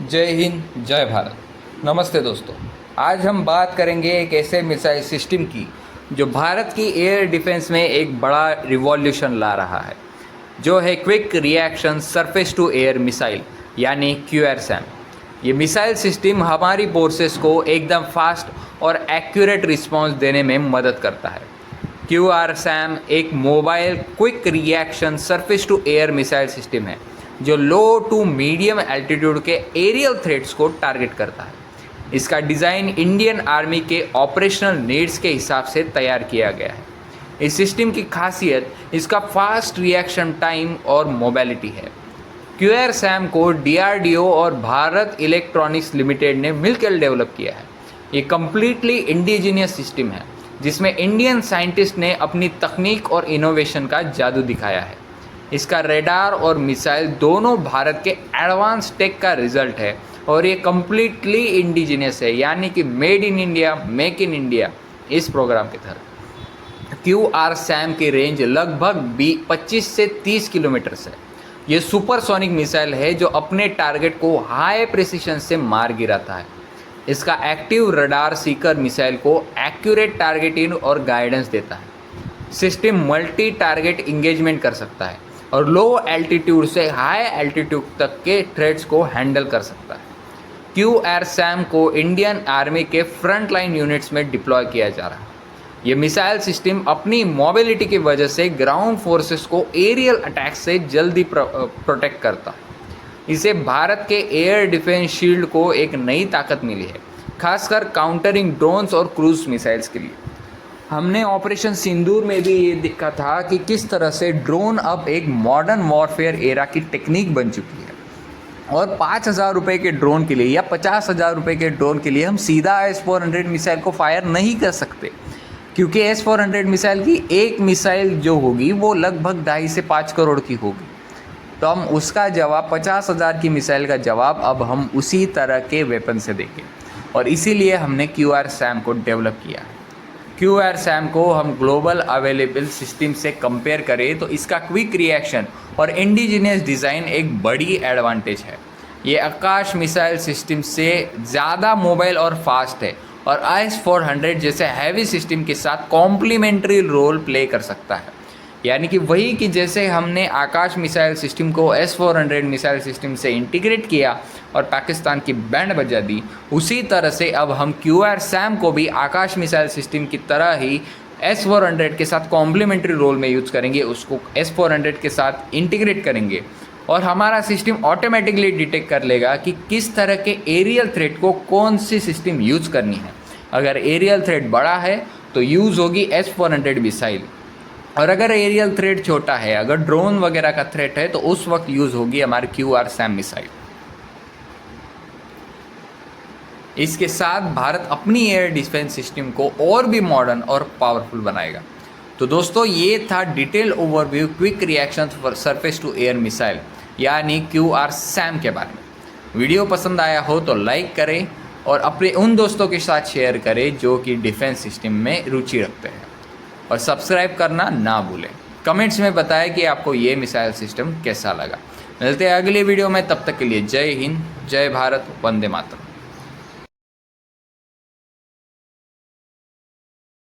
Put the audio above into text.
जय हिंद, जय भारत। नमस्ते दोस्तों। आज हम बात करेंगे एक ऐसे मिसाइल सिस्टम की जो भारत की एयर डिफेंस में एक बड़ा रिवॉल्यूशन ला रहा है, जो है quick reaction surface to air missile यानी QRSAM। ये मिसाइल सिस्टम हमारी फोर्सेस को एकदम फास्ट और एक्यूरेट रिस्पांस देने में मदद करता है। QRSAM एक mobile quick reaction surface to air missile system है जो लो टू मीडियम एल्टीट्यूड के एरियल थ्रेट्स को टारगेट करता है। इसका डिज़ाइन इंडियन आर्मी के ऑपरेशनल नीड्स के हिसाब से तैयार किया गया है। इस सिस्टम की खासियत इसका फास्ट रिएक्शन टाइम और मोबिलिटी है। QRSAM को DRDO और भारत इलेक्ट्रॉनिक्स लिमिटेड ने मिलकर डेवलप किया है। ये कम्प्लीटली इंडिजीनियस सिस्टम है जिसमें इंडियन साइंटिस्ट ने अपनी तकनीक और इनोवेशन का जादू दिखाया है। इसका रेडार और मिसाइल दोनों भारत के एडवांस टेक का रिजल्ट है और ये कम्प्लीटली इंडिजीनियस है, यानी कि made in India, make in India इस प्रोग्राम के तहत। QRSAM की रेंज लगभग 25 से 30 किलोमीटर है। ये सुपरसोनिक मिसाइल है जो अपने टारगेट को हाई प्रिसिशन से मार गिराता है। इसका एक्टिव रडार सीकर मिसाइल को एक्यूरेट टारगेटिंग और गाइडेंस देता है। सिस्टम मल्टी टारगेट इंगेजमेंट कर सकता है और लो एल्टीट्यूड से हाई एल्टीट्यूड तक के थ्रेट्स को हैंडल कर सकता है। QRSAM को इंडियन आर्मी के फ्रंट लाइन यूनिट्स में डिप्लॉय किया जा रहा है। ये मिसाइल सिस्टम अपनी मोबिलिटी की वजह से ग्राउंड फोर्सेस को एरियल अटैक से जल्दी प्रोटेक्ट करता है। इसे भारत के एयर डिफेंस शील्ड को एक नई ताकत मिली है, खासकर काउंटरिंग ड्रोन्स और क्रूज मिसाइल्स के लिए। हमने ऑपरेशन सिंदूर में भी ये देखा था कि किस तरह से ड्रोन अब एक मॉडर्न वॉरफेयर एरा की टेक्निक बन चुकी है और 5,000 रुपये के ड्रोन के लिए या 50,000 रुपये के ड्रोन के लिए हम सीधा S-400 मिसाइल को फायर नहीं कर सकते, क्योंकि S-400 मिसाइल की एक मिसाइल जो होगी वो लगभग 2.5 से 5 करोड़ की होगी। तो हम उसका जवाब 50,000 की मिसाइल का जवाब अब हम उसी तरह के वेपन से देंगे और इसीलिए हमने QRSAM को डेवलप किया है। QRSAM को हम ग्लोबल अवेलेबल सिस्टम से कंपेयर करें तो इसका क्विक रिएक्शन और इंडिजीनियस डिज़ाइन एक बड़ी एडवांटेज है। ये आकाश मिसाइल सिस्टम से ज़्यादा मोबाइल और फास्ट है और S-400 जैसे हैवी सिस्टम के साथ कॉम्प्लीमेंट्री रोल प्ले कर सकता है। यानी कि वही कि जैसे हमने आकाश मिसाइल सिस्टम को S-400 मिसाइल सिस्टम से इंटीग्रेट किया और पाकिस्तान की बैंड बजा दी, उसी तरह से अब हम QRSAM को भी आकाश मिसाइल सिस्टम की तरह ही S-400 के साथ कॉम्प्लीमेंट्री रोल में यूज़ करेंगे, उसको S-400 के साथ इंटीग्रेट करेंगे और हमारा सिस्टम ऑटोमेटिकली डिटेक्ट कर लेगा कि किस तरह के एरियल थ्रेट को कौन सी सिस्टम यूज़ करनी है। अगर एरियल थ्रेट बड़ा है तो यूज़ होगी S-400 मिसाइल, और अगर एरियल थ्रेट छोटा है, अगर ड्रोन वगैरह का थ्रेट है, तो उस वक्त यूज़ होगी हमारी QRSAM मिसाइल। इसके साथ भारत अपनी एयर डिफेंस सिस्टम को और भी मॉडर्न और पावरफुल बनाएगा। तो दोस्तों, ये था detail overview quick reaction for surface to air missile यानी QRSAM के बारे में। वीडियो पसंद आया हो तो लाइक करें और अपने उन दोस्तों के साथ शेयर करें जो कि डिफेंस सिस्टम में रुचि रखते हैं, और सब्सक्राइब करना ना भूलें। कमेंट्स में बताएं कि आपको ये मिसाइल सिस्टम कैसा लगा। मिलते हैं अगली वीडियो में, तब तक के लिए जय हिंद, जय भारत, वंदे मातरम।